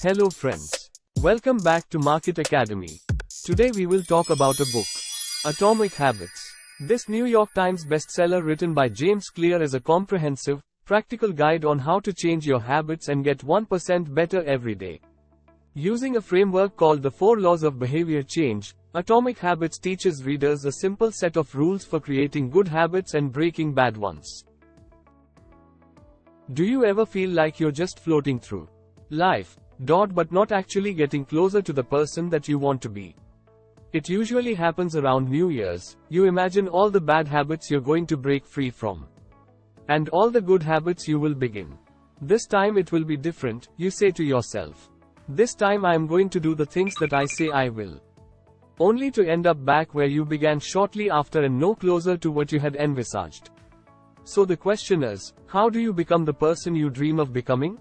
Hello friends. Welcome back to Market Academy. Today we will talk about a book, Atomic Habits. This New York Times bestseller written by James Clear is a comprehensive, practical guide on how to change your habits and get 1% better every day. Using a framework called the 4 Laws of Behavior Change, Atomic Habits teaches readers a simple set of rules for creating good habits and breaking bad ones. Do you ever feel like you're just floating through life, but not actually getting closer to the person that you want to be? It usually happens around New Year's. You imagine all the bad habits you're going to break free from, and all the good habits you will begin. This time it will be different, you say to yourself. This time I am going to do the things that I say I will. Only to end up back where you began shortly after and no closer to what you had envisaged. So the question is, how do you become the person you dream of becoming?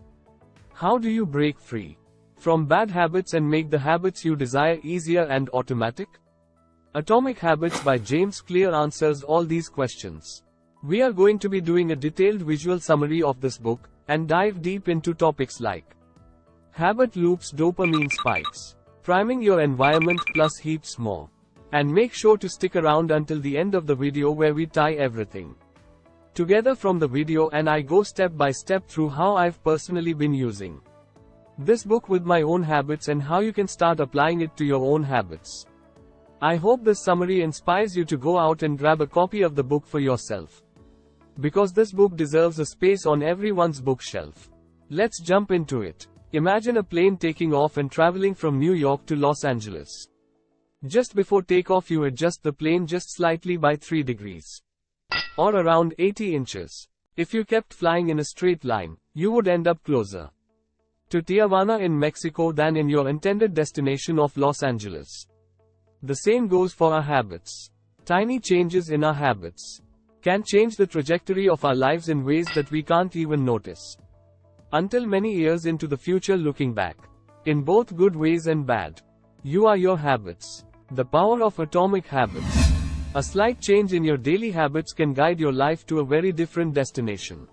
How do you break free from bad habits and make the habits you desire easier and automatic? Atomic Habits by James Clear answers all these questions. We are going to be doing a detailed visual summary of this book, and dive deep into topics like habit loops, dopamine spikes, priming your environment, plus heaps more. And make sure to stick around until the end of the video where we tie everything together from the video and I go step by step through how I've personally been using this book with my own habits and how you can start applying it to your own habits. I hope this summary inspires you to go out and grab a copy of the book for yourself, because this book deserves a space on everyone's bookshelf. Let's jump into it. Imagine a plane taking off and traveling from New York to Los Angeles. Just before takeoff you adjust the plane just slightly by 3 degrees. Or around 80 inches. If you kept flying in a straight line, you would end up closer to Tijuana in Mexico than in your intended destination of Los Angeles. The same goes for our habits. Tiny changes in our habits can change the trajectory of our lives in ways that we can't even notice until many years into the future looking back. In both good ways and bad. You are your habits. The power of Atomic Habits. A slight change in your daily habits can guide your life to a very different destination.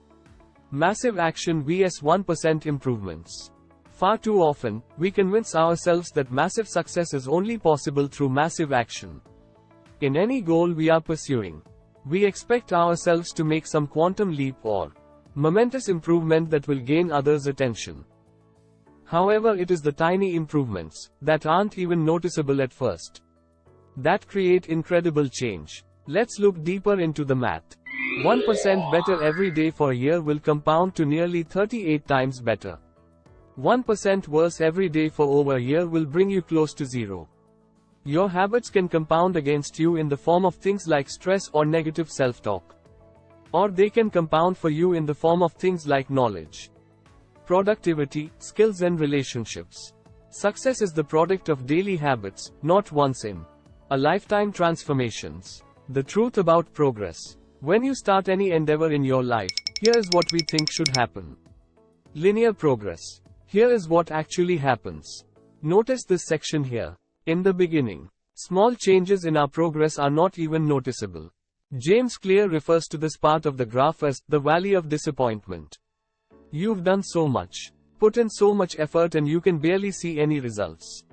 Massive action vs 1% improvements. Far too often, we convince ourselves that massive success is only possible through massive action. In any goal we are pursuing, we expect ourselves to make some quantum leap or momentous improvement that will gain others' attention. However, it is the tiny improvements that aren't even noticeable at first that create incredible change. Let's look deeper into the math. 1% better every day for a year will compound to nearly 38 times better. 1% worse every day for over a year will bring you close to zero. Your habits can compound against you in the form of things like stress or negative self-talk. Or they can compound for you in the form of things like knowledge, productivity, skills and relationships. Success is the product of daily habits, not once in a lifetime transformations. The truth about progress. When you start any endeavor in your life, here is what we think should happen. Linear progress. Here is what actually happens. Notice this section here. In the beginning, small changes in our progress are not even noticeable. James Clear refers to this part of the graph as the valley of disappointment. You've done so much, put in so much effort, and you can barely see any results.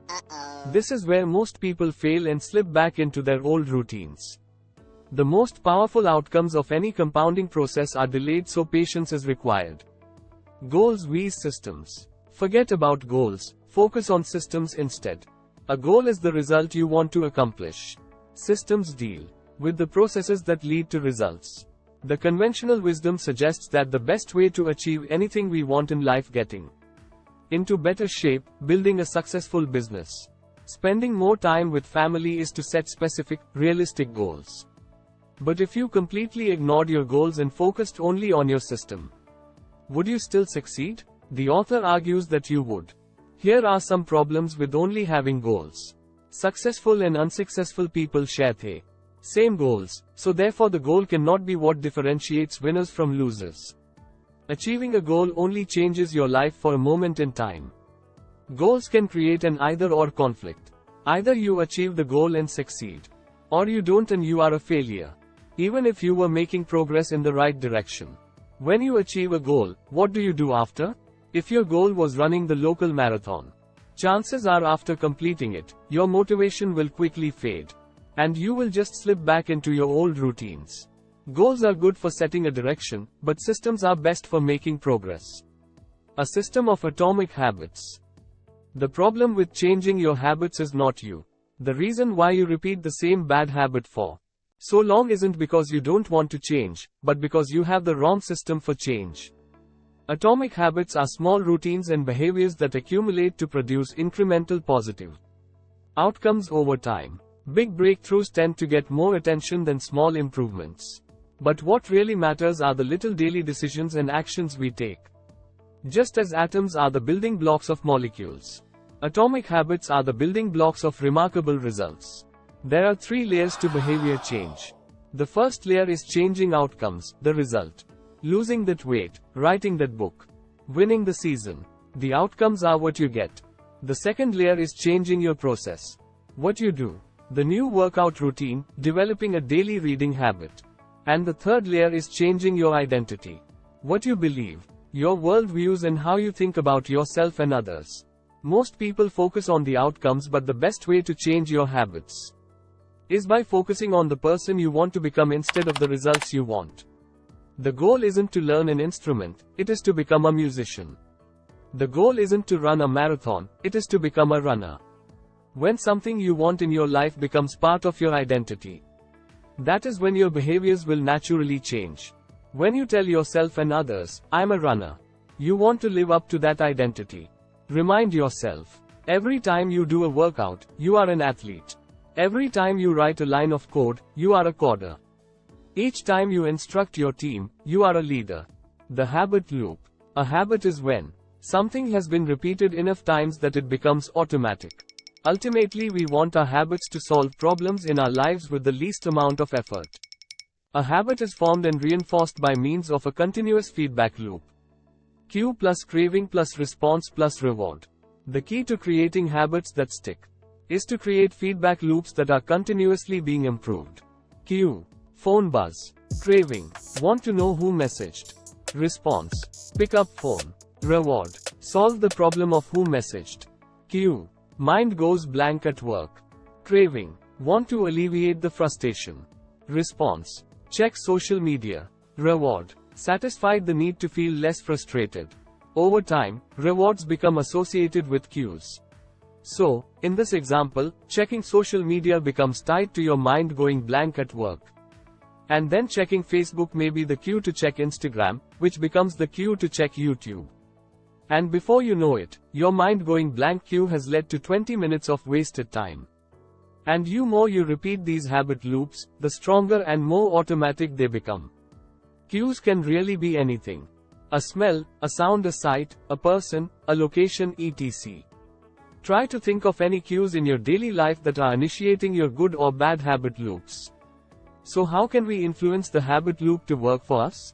This is where most people fail and slip back into their old routines. The most powerful outcomes of any compounding process are delayed, so patience is required. Goals vs systems. Forget about goals, focus on systems instead. A goal is the result you want to accomplish. Systems deal with the processes that lead to results. The conventional wisdom suggests that the best way to achieve anything we want in life, getting into better shape, building a successful business, spending more time with family, is to set specific, realistic goals. But if you completely ignored your goals and focused only on your system, would you still succeed? The author argues that you would. Here are some problems with only having goals. Successful and unsuccessful people share the same goals, so therefore the goal cannot be what differentiates winners from losers. Achieving a goal only changes your life for a moment in time. Goals can create an either-or conflict. Either you achieve the goal and succeed, or you don't and you are a failure, even if you were making progress in the right direction. When you achieve a goal, what do you do after? If your goal was running the local marathon, chances are after completing it, your motivation will quickly fade, and you will just slip back into your old routines. Goals are good for setting a direction, but systems are best for making progress. A system of atomic habits. The problem with changing your habits is not you. The reason why you repeat the same bad habit for so long isn't because you don't want to change, but because you have the wrong system for change. Atomic habits are small routines and behaviors that accumulate to produce incremental positive outcomes over time. Big breakthroughs tend to get more attention than small improvements. But what really matters are the little daily decisions and actions we take. Just as atoms are the building blocks of molecules, atomic habits are the building blocks of remarkable results. There are 3 layers to behavior change. The first layer is changing outcomes, the result. Losing that weight, writing that book, winning the season. The outcomes are what you get. The second layer is changing your process. What you do. The new workout routine, developing a daily reading habit. And the third layer is changing your identity. What you believe, your worldviews and how you think about yourself and others. Most people focus on the outcomes, but the best way to change your habits is by focusing on the person you want to become instead of the results you want. The goal isn't to learn an instrument, it is to become a musician. The goal isn't to run a marathon, it is to become a runner. When something you want in your life becomes part of your identity, that is when your behaviors will naturally change. When you tell yourself and others, I'm a runner, you want to live up to that identity. Remind yourself, every time you do a workout, you are an athlete. Every time you write a line of code, you are a coder. Each time you instruct your team, you are a leader. The habit loop. A habit is when something has been repeated enough times that it becomes automatic. Ultimately, we want our habits to solve problems in our lives with the least amount of effort. A habit is formed and reinforced by means of a continuous feedback loop. Cue plus craving plus response plus reward. The key to creating habits that stick is to create feedback loops that are continuously being improved. Cue. Phone buzz. Craving. Want to know who messaged. Response. Pick up phone. Reward. Solve the problem of who messaged. Cue. Mind goes blank at work. Craving. Want to alleviate the frustration. Response. Check social media. Reward. Satisfied the need to feel less frustrated. Over time, rewards become associated with cues. So, in this example, checking social media becomes tied to your mind going blank at work. And then checking Facebook may be the cue to check Instagram, which becomes the cue to check YouTube. And before you know it, your mind going blank cue has led to 20 minutes of wasted time. And the more you repeat these habit loops, the stronger and more automatic they become. Cues can really be anything. A smell, a sound, a sight, a person, a location, etc. Try to think of any cues in your daily life that are initiating your good or bad habit loops. So how can we influence the habit loop to work for us?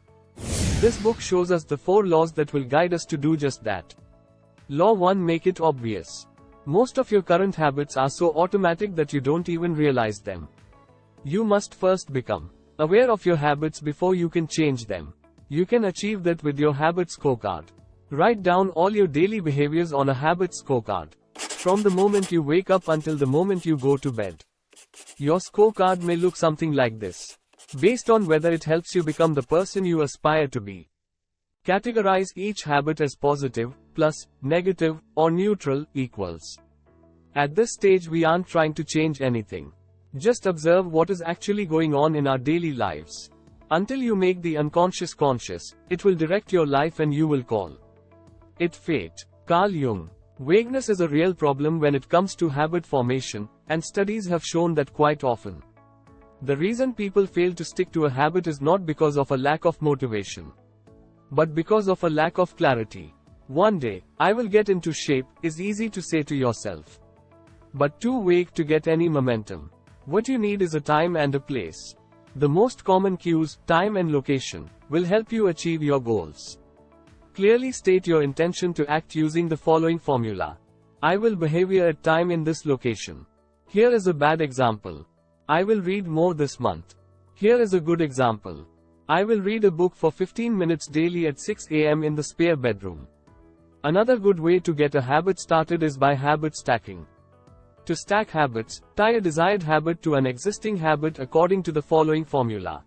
This book shows us the 4 laws that will guide us to do just that. Law 1. Make it obvious. Most of your current habits are so automatic that you don't even realize them. You must first become aware of your habits before you can change them. You can achieve that with your habit scorecard. Write down all your daily behaviors on a habit scorecard. From the moment you wake up until the moment you go to bed. Your scorecard may look something like this. Based on whether it helps you become the person you aspire to be. Categorize each habit as positive, plus, negative, or neutral, equals. At this stage we aren't trying to change anything. Just observe what is actually going on in our daily lives. Until you make the unconscious conscious, it will direct your life and you will call it fate. Carl Jung. Vagueness is a real problem when it comes to habit formation, and studies have shown that quite often. The reason people fail to stick to a habit is not because of a lack of motivation, but because of a lack of clarity. One day, I will get into shape, is easy to say to yourself, but too vague to get any momentum. What you need is a time and a place. The most common cues, time and location, will help you achieve your goals. Clearly state your intention to act using the following formula. I will behavior at time in this location. Here is a bad example. I will read more this month. Here is a good example. I will read a book for 15 minutes daily at 6 a.m. in the spare bedroom. Another good way to get a habit started is by habit stacking. To stack habits, tie a desired habit to an existing habit according to the following formula.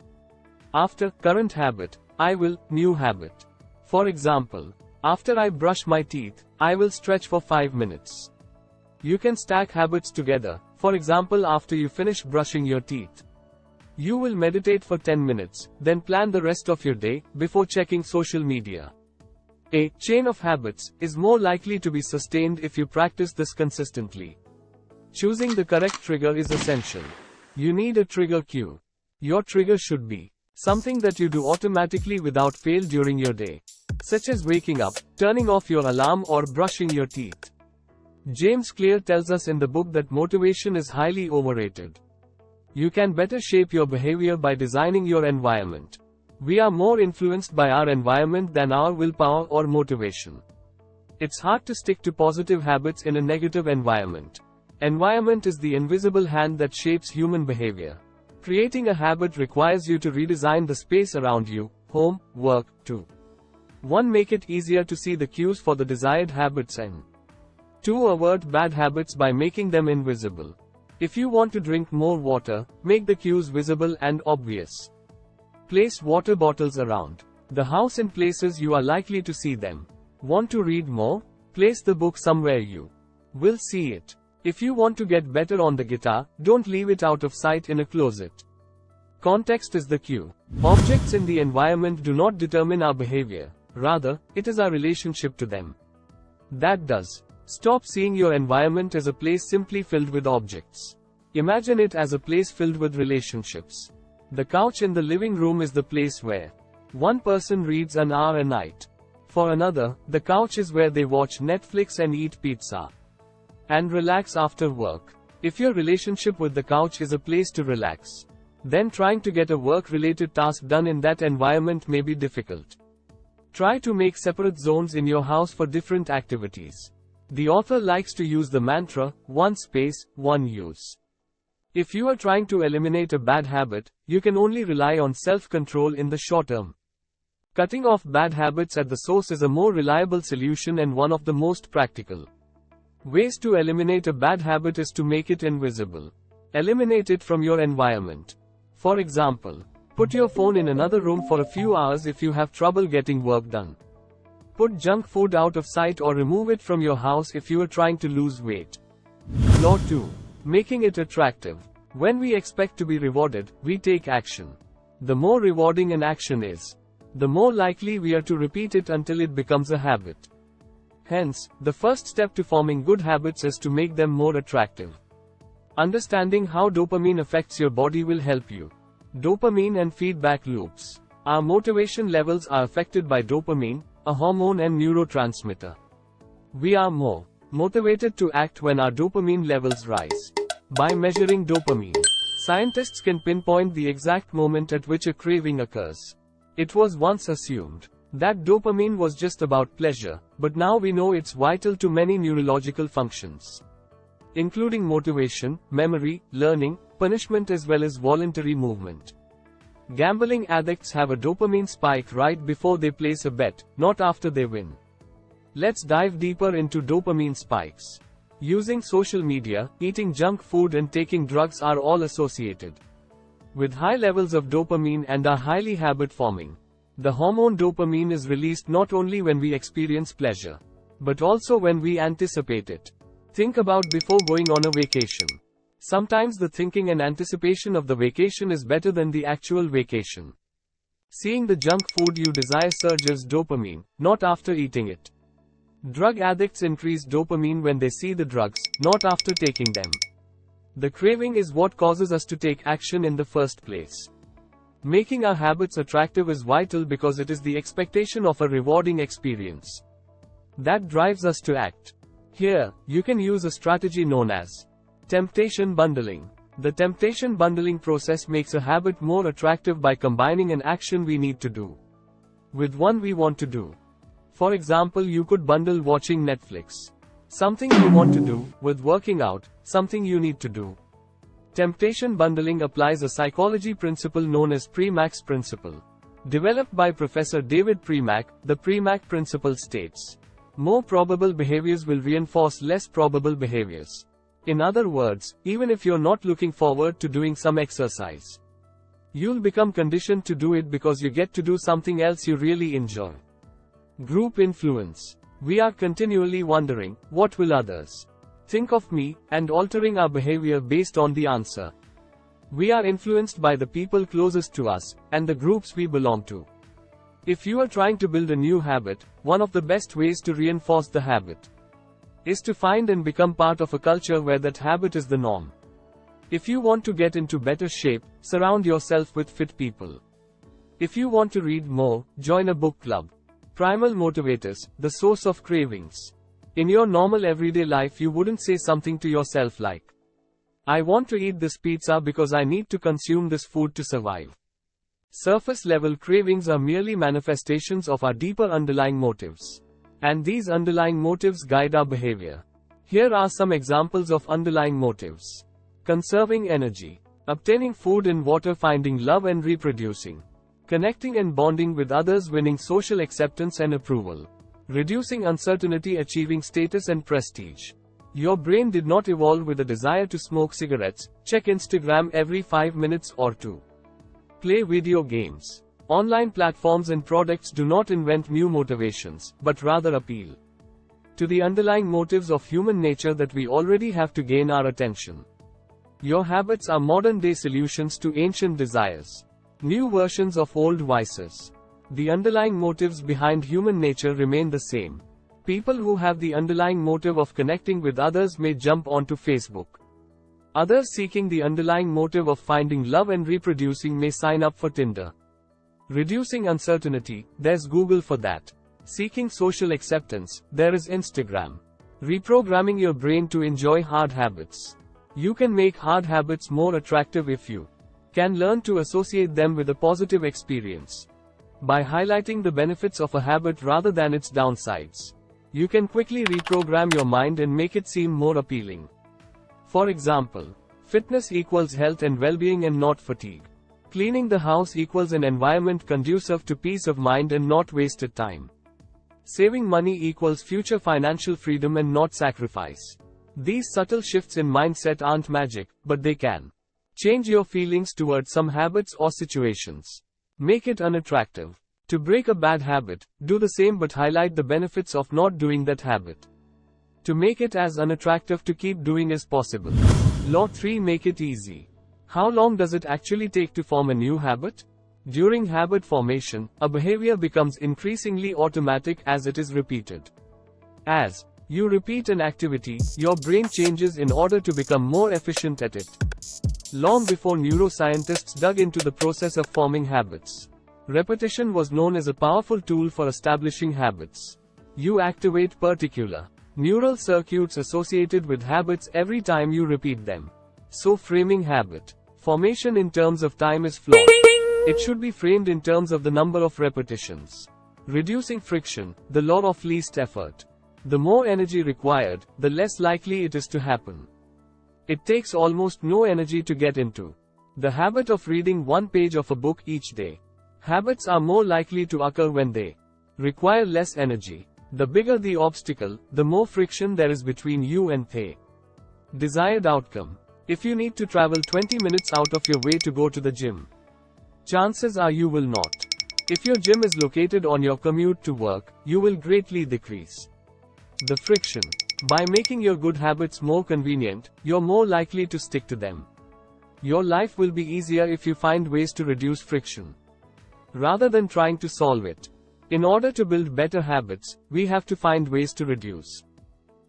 After current habit, I will new habit. For example, after I brush my teeth, I will stretch for 5 minutes. You can stack habits together. For example, after you finish brushing your teeth, you will meditate for 10 minutes, then plan the rest of your day before checking social media. A chain of habits is more likely to be sustained if you practice this consistently. Choosing the correct trigger is essential. You need a trigger cue. Your trigger should be something that you do automatically without fail during your day, such as waking up, turning off your alarm, or brushing your teeth. James Clear tells us in the book that motivation is highly overrated. You can better shape your behavior by designing your environment. We are more influenced by our environment than our willpower or motivation. It's hard to stick to positive habits in a negative environment. Environment is the invisible hand that shapes human behavior. Creating a habit requires you to redesign the space around you, home, work, too. 1. Make it easier to see the cues for the desired habits and 2. Avert bad habits by making them invisible. If you want to drink more water, make the cues visible and obvious. Place water bottles around the house in places you are likely to see them. Want to read more? Place the book somewhere you will see it. If you want to get better on the guitar, don't leave it out of sight in a closet. Context is the cue. Objects in the environment do not determine our behavior. Rather, it is our relationship to them that does. Stop seeing your environment as a place simply filled with objects. Imagine it as a place filled with relationships. The couch in the living room is the place where one person reads an hour a night. For another, the couch is where they watch Netflix and eat pizza and relax after work. If your relationship with the couch is a place to relax, then trying to get a work-related task done in that environment may be difficult. Try to make separate zones in your house for different activities. The author likes to use the mantra, one space, one use. If you are trying to eliminate a bad habit, you can only rely on self-control in the short term. Cutting off bad habits at the source is a more reliable solution and one of the most practical ways to eliminate a bad habit is to make it invisible. Eliminate it from your environment. For example, put your phone in another room for a few hours if you have trouble getting work done. Put junk food out of sight or remove it from your house if you are trying to lose weight. Law 2. Making it attractive. When we expect to be rewarded, we take action. The more rewarding an action is, the more likely we are to repeat it until it becomes a habit. Hence, the first step to forming good habits is to make them more attractive. Understanding how dopamine affects your body will help you. Dopamine and feedback loops. Our motivation levels are affected by dopamine, a hormone and neurotransmitter. We are more motivated to act when our dopamine levels rise. By measuring dopamine, scientists can pinpoint the exact moment at which a craving occurs. It was once assumed that dopamine was just about pleasure, but now we know it's vital to many neurological functions, including motivation, memory, learning, punishment as well as voluntary movement. Gambling addicts have a dopamine spike right before they place a bet, not after they win. Let's dive deeper into dopamine spikes. Using social media, eating junk food and taking drugs are all associated with high levels of dopamine and are highly habit-forming. The hormone dopamine is released not only when we experience pleasure, but also when we anticipate it. Think about before going on a vacation. Sometimes the thinking and anticipation of the vacation is better than the actual vacation. Seeing the junk food you desire surges dopamine, not after eating it. Drug addicts increase dopamine when they see the drugs, not after taking them. The craving is what causes us to take action in the first place. Making our habits attractive is vital because it is the expectation of a rewarding experience that drives us to act. Here, you can use a strategy known as temptation bundling. The temptation bundling process makes a habit more attractive by combining an action we need to do with one we want to do. For example, you could bundle watching Netflix, something you want to do, with working out, something you need to do. Temptation bundling applies a psychology principle known as Premack's principle. Developed by Professor David Premack, the Premack principle states, more probable behaviors will reinforce less probable behaviors. In other words, even if you're not looking forward to doing some exercise, you'll become conditioned to do it because you get to do something else you really enjoy. Group influence. We are continually wondering, what will others think of me, and altering our behavior based on the answer. We are influenced by the people closest to us, and the groups we belong to. If you are trying to build a new habit, one of the best ways to reinforce the habit is to find and become part of a culture where that habit is the norm. If you want to get into better shape, surround yourself with fit people. If you want to read more, join a book club. Primal motivators, the source of cravings. In your normal everyday life, you wouldn't say something to yourself like, I want to eat this pizza because I need to consume this food to survive. Surface level cravings are merely manifestations of our deeper underlying motives. And these underlying motives guide our behavior. Here are some examples of underlying motives. Conserving energy. Obtaining food and water, finding love and reproducing. Connecting and bonding with others, winning social acceptance and approval. Reducing uncertainty, achieving status and prestige. Your brain did not evolve with a desire to smoke cigarettes, check Instagram every 5 minutes or to play video games. Online platforms and products do not invent new motivations, but rather appeal to the underlying motives of human nature that we already have to gain our attention. Your habits are modern-day solutions to ancient desires. New versions of old vices. The underlying motives behind human nature remain the same. People who have the underlying motive of connecting with others may jump onto Facebook. Others seeking the underlying motive of finding love and reproducing may sign up for Tinder. Reducing uncertainty, there's Google for that. Seeking social acceptance, there is Instagram. Reprogramming your brain to enjoy hard habits. You can make hard habits more attractive if you can learn to associate them with a positive experience. By highlighting the benefits of a habit rather than its downsides, you can quickly reprogram your mind and make it seem more appealing. For example, fitness equals health and well-being and not fatigue. Cleaning the house equals an environment conducive to peace of mind and not wasted time. Saving money equals future financial freedom and not sacrifice. These subtle shifts in mindset aren't magic, but they can change your feelings towards some habits or situations. Make it unattractive. To break a bad habit, do the same but highlight the benefits of not doing that habit. To make it as unattractive to keep doing as possible. Law 3. Make it easy. How long does it actually take to form a new habit? During habit formation, a behavior becomes increasingly automatic as it is repeated. As you repeat an activity, your brain changes in order to become more efficient at it. Long before neuroscientists dug into the process of forming habits, repetition was known as a powerful tool for establishing habits. You activate particular neural circuits associated with habits every time you repeat them. So framing habit formation in terms of time is flawed. It should be framed in terms of the number of repetitions. Reducing friction, the law of least effort. The more energy required, the less likely it is to happen. It takes almost no energy to get into the habit of reading one page of a book each day. Habits are more likely to occur when they require less energy. The bigger the obstacle, the more friction there is between you and the desired outcome. If you need to travel 20 minutes out of your way to go to the gym, chances are you will not. If your gym is located on your commute to work, you will greatly decrease the friction. By making your good habits more convenient, you're more likely to stick to them. Your life will be easier if you find ways to reduce friction, rather than trying to solve it. In order to build better habits, we have to find ways to reduce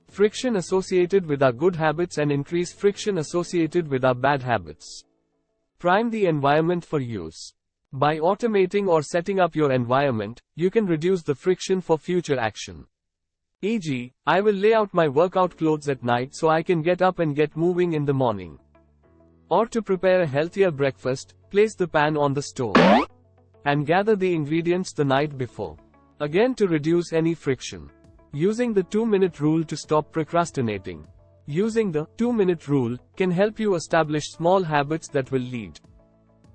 friction associated with our good habits and increase friction associated with our bad habits. Prime the environment for use. By automating or setting up your environment, you can reduce the friction for future action. E.g., I will lay out my workout clothes at night so I can get up and get moving in the morning. Or to prepare a healthier breakfast, place the pan on the stove and gather the ingredients the night before. Again, to reduce any friction. Using the 2-minute rule to stop procrastinating. Using the 2-minute rule can help you establish small habits that will lead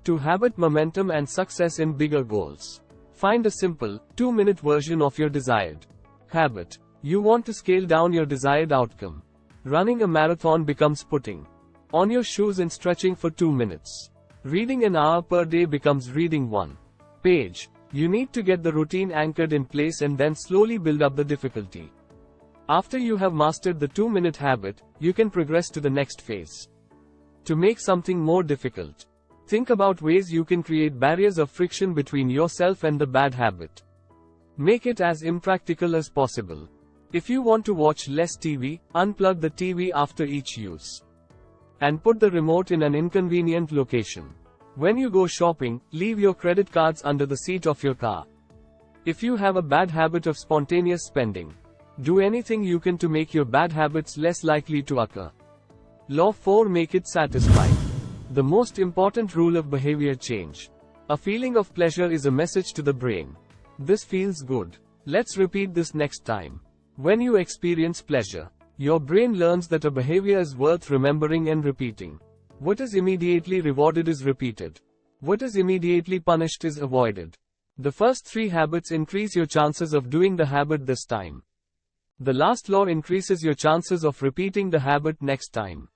to habit momentum and success in bigger goals. Find a simple, 2-minute version of your desired habit. You want to scale down your desired outcome. Running a marathon becomes putting on your shoes and stretching for 2 minutes. Reading an hour per day becomes reading 1 page. You need to get the routine anchored in place and then slowly build up the difficulty. After you have mastered the 2-minute habit, you can progress to the next phase. To make something more difficult, think about ways you can create barriers of friction between yourself and the bad habit. Make it as impractical as possible. If you want to watch less TV, unplug the TV after each use. And put the remote in an inconvenient location. When you go shopping, leave your credit cards under the seat of your car. If you have a bad habit of spontaneous spending, do anything you can to make your bad habits less likely to occur. Law 4. Make it satisfying. The most important rule of behavior change. A feeling of pleasure is a message to the brain. This feels good. Let's repeat this next time. When you experience pleasure, your brain learns that a behavior is worth remembering and repeating. What is immediately rewarded is repeated. What is immediately punished is avoided. The first 3 habits increase your chances of doing the habit this time. The last law increases your chances of repeating the habit next time.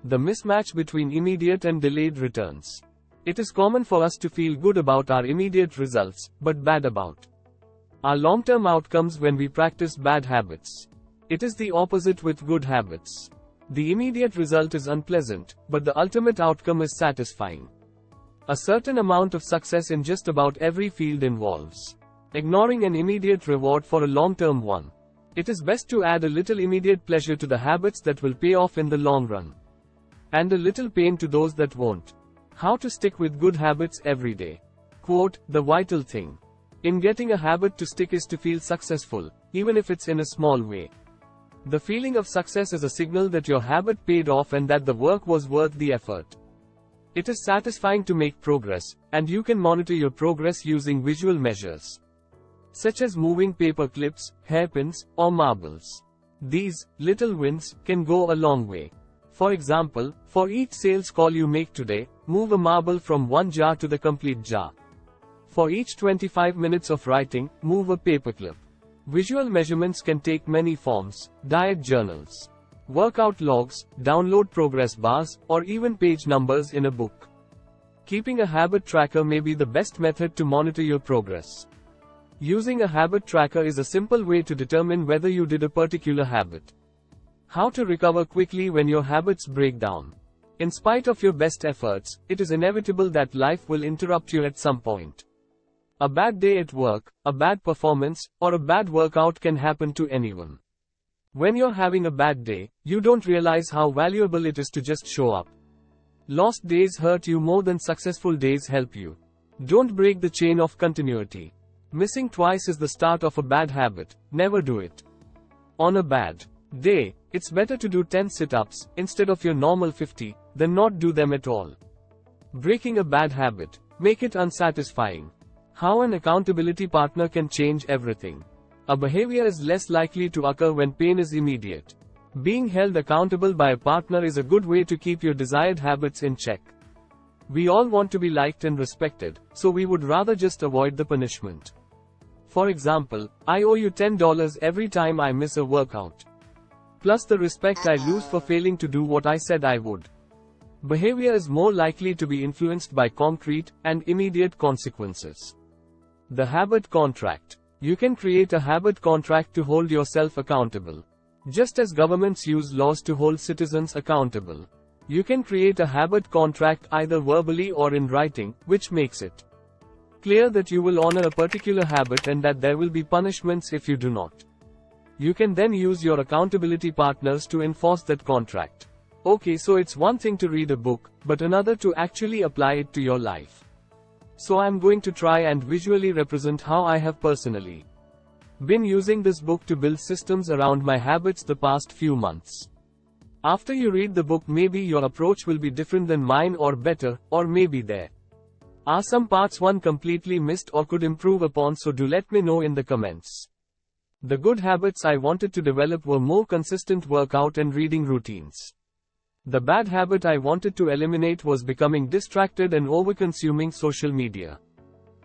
The mismatch between immediate and delayed returns. It is common for us to feel good about our immediate results, but bad about our long-term outcomes when we practice bad habits. It is the opposite with good habits. The immediate result is unpleasant, but the ultimate outcome is satisfying. A certain amount of success in just about every field involves ignoring an immediate reward for a long-term one. It is best to add a little immediate pleasure to the habits that will pay off in the long run, and a little pain to those that won't. How to stick with good habits every day. Quote, the vital thing in getting a habit to stick is to feel successful, even if it's in a small way. The feeling of success is a signal that your habit paid off and that the work was worth the effort. It is satisfying to make progress, and you can monitor your progress using visual measures, such as moving paper clips, hairpins, or marbles. These little wins can go a long way. For example, for each sales call you make today, move a marble from one jar to the complete jar. For each 25 minutes of writing, move a paperclip. Visual measurements can take many forms: diet journals, workout logs, download progress bars, or even page numbers in a book. Keeping a habit tracker may be the best method to monitor your progress. Using a habit tracker is a simple way to determine whether you did a particular habit. How to recover quickly when your habits break down. In spite of your best efforts, it is inevitable that life will interrupt you at some point. A bad day at work, a bad performance, or a bad workout can happen to anyone. When you're having a bad day, you don't realize how valuable it is to just show up. Lost days hurt you more than successful days help you. Don't break the chain of continuity. Missing twice is the start of a bad habit. Never do it. On a bad day, it's better to do 10 sit-ups instead of your normal 50 than not do them at all. Breaking a bad habit. Make it unsatisfying. How an accountability partner can change everything. A behavior is less likely to occur when pain is immediate. Being held accountable by a partner is a good way to keep your desired habits in check. We all want to be liked and respected, so we would rather just avoid the punishment. For example, I owe you $10 every time I miss a workout. Plus the respect I lose for failing to do what I said I would. Behavior is more likely to be influenced by concrete and immediate consequences. The habit contract. You can create a habit contract to hold yourself accountable. Just as governments use laws to hold citizens accountable, you can create a habit contract either verbally or in writing, which makes it clear that you will honor a particular habit and that there will be punishments if you do not. You can then use your accountability partners to enforce that contract. Okay, so it's one thing to read a book, but another to actually apply it to your life. So I'm going to try and visually represent how I have personally been using this book to build systems around my habits the past few months. After you read the book, maybe your approach will be different than mine, or better, or maybe there are some parts one completely missed or could improve upon, so do let me know in the comments. The good habits I wanted to develop were more consistent workout and reading routines. The bad habit I wanted to eliminate was becoming distracted and over-consuming social media.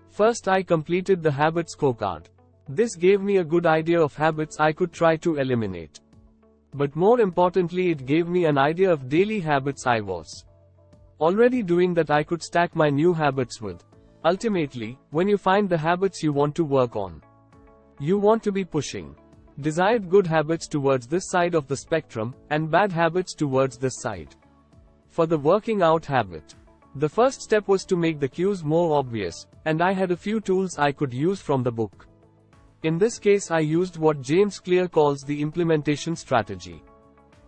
First, I completed the habit scorecard. This gave me a good idea of habits I could try to eliminate. But more importantly, it gave me an idea of daily habits I was already doing that I could stack my new habits with. Ultimately, when you find the habits you want to work on, you want to be pushing desired good habits towards this side of the spectrum, and bad habits towards this side. For the working out habit, the first step was to make the cues more obvious, and I had a few tools I could use from the book. In this case, I used what James Clear calls the implementation strategy.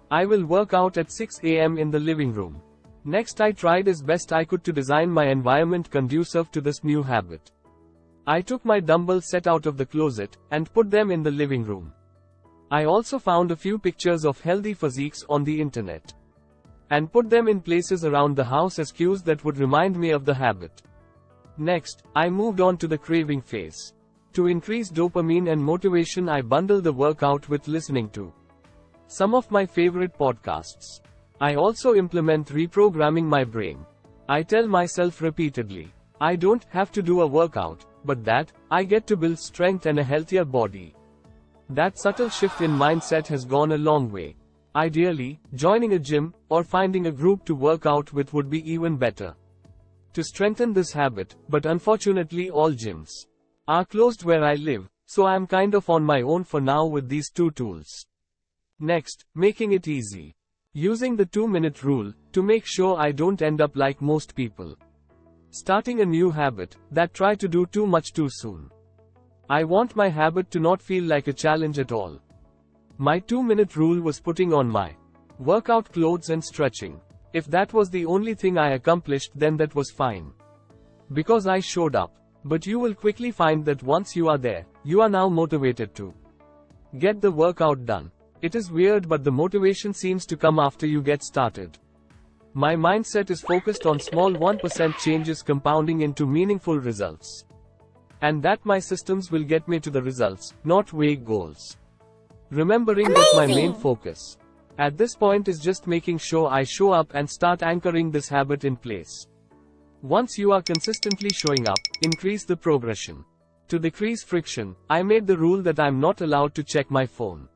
I will work out at 6 a.m. in the living room. Next, I tried as best I could to design my environment conducive to this new habit. I took my dumbbell set out of the closet and put them in the living room. I also found a few pictures of healthy physiques on the internet and put them in places around the house as cues that would remind me of the habit. Next, I moved on to the craving phase. To increase dopamine and motivation, I bundle the workout with listening to some of my favorite podcasts. I also implement reprogramming my brain. I tell myself repeatedly, I don't have to do a workout, but that I get to build strength and a healthier body. That subtle shift in mindset has gone a long way. Ideally, joining a gym or finding a group to work out with would be even better to strengthen this habit, but unfortunately all gyms are closed where I live, so I am kind of on my own for now with these two tools. Next, making it easy. Using the 2-minute rule to make sure I don't end up like most people starting a new habit that try to do too much too soon. I want my habit to not feel like a challenge at all. My 2-minute rule was putting on my workout clothes and stretching. If that was the only thing I accomplished, then that was fine, because I showed up. But you will quickly find that once you are there, you are now motivated to get the workout done. It is weird, but the motivation seems to come after you get started. My mindset is focused on small 1% changes compounding into meaningful results. And that my systems will get me to the results, not vague goals. Remembering that my main focus at this point is just making sure I show up and start anchoring this habit in place. Once you are consistently showing up, increase the progression. To decrease friction, I made the rule that I'm not allowed to check my phone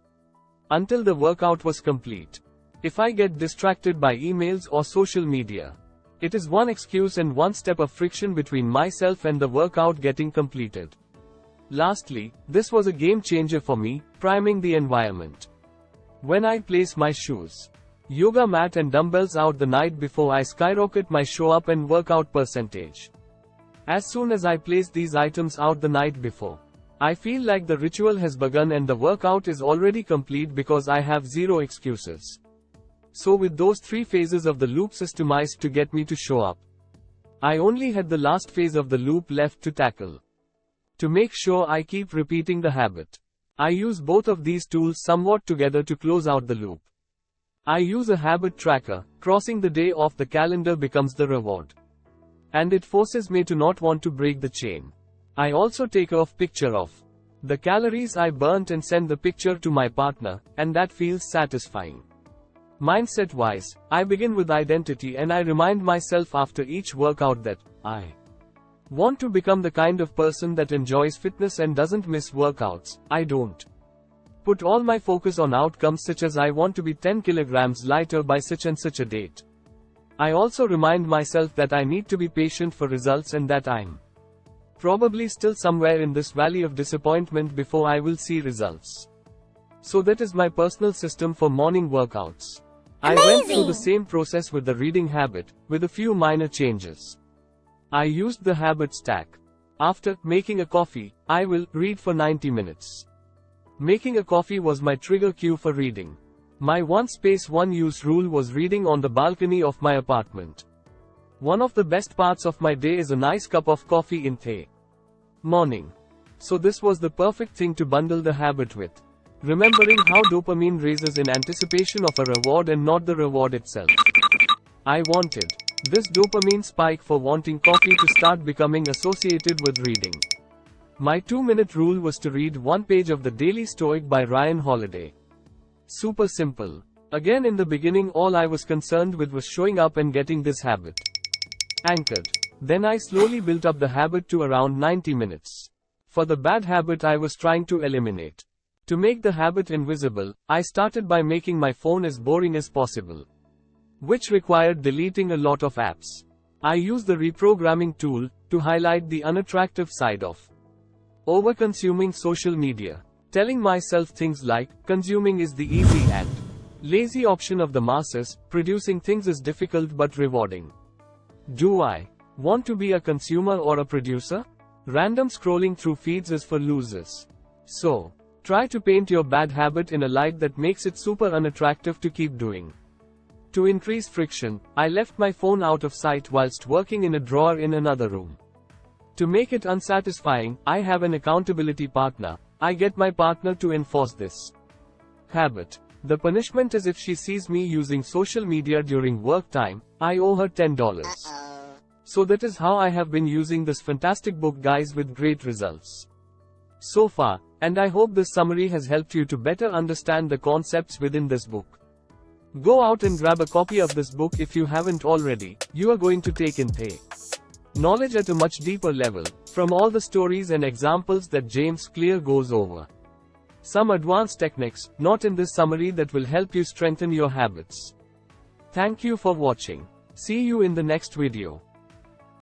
until the workout was complete. If I get distracted by emails or social media, it is one excuse and one step of friction between myself and the workout getting completed. Lastly, this was a game changer for me, priming the environment. When I place my shoes, yoga mat and dumbbells out the night before, I skyrocket my show up and workout percentage. As soon as I place these items out the night before, I feel like the ritual has begun and the workout is already complete because I have zero excuses. So with those 3 phases of the loop systemized to get me to show up, I only had the last phase of the loop left to tackle. To make sure I keep repeating the habit, I use both of these tools somewhat together to close out the loop. I use a habit tracker. Crossing the day off the calendar becomes the reward, and it forces me to not want to break the chain. I also take a picture of the calories I burnt and send the picture to my partner, and that feels satisfying. Mindset-wise, I begin with identity and I remind myself after each workout that I want to become the kind of person that enjoys fitness and doesn't miss workouts. I don't put all my focus on outcomes such as I want to be 10 kilograms lighter by such and such a date. I also remind myself that I need to be patient for results and that I'm probably still somewhere in this valley of disappointment before I will see results. So that is my personal system for morning workouts. I went through the same process with the reading habit, with a few minor changes. I used the habit stack. After making a coffee, I will read for 90 minutes. Making a coffee was my trigger cue for reading. My one space one use rule was reading on the balcony of my apartment. One of the best parts of my day is a nice cup of coffee in the morning. So this was the perfect thing to bundle the habit with. Remembering how dopamine raises in anticipation of a reward and not the reward itself. I wanted this dopamine spike for wanting coffee to start becoming associated with reading. My 2-minute rule was to read 1 page of The Daily Stoic by Ryan Holiday. Super simple. Again, in the beginning all I was concerned with was showing up and getting this habit anchored. Then I slowly built up the habit to around 90 minutes. for the bad habit I was trying to eliminate. To make the habit invisible, I started by making my phone as boring as possible, which required deleting a lot of apps. I use the reprogramming tool to highlight the unattractive side of overconsuming social media, telling myself things like, consuming is the easy and lazy option of the masses, producing things is difficult but rewarding. Do I want to be a consumer or a producer? Random scrolling through feeds is for losers. So, try to paint your bad habit in a light that makes it super unattractive to keep doing. To increase friction, I left my phone out of sight whilst working in a drawer in another room. To make it unsatisfying, I have an accountability partner. I get my partner to enforce this habit. The punishment is if she sees me using social media during work time, I owe her $10. So that is how I have been using this fantastic book, guys, with great results so far, and I hope this summary has helped you to better understand the concepts within this book. Go out and grab a copy of this book if you haven't already. You are going to take in the knowledge at a much deeper level, from all the stories and examples that James Clear goes over. Some advanced techniques, not in this summary, that will help you strengthen your habits. Thank you for watching. See you in the next video.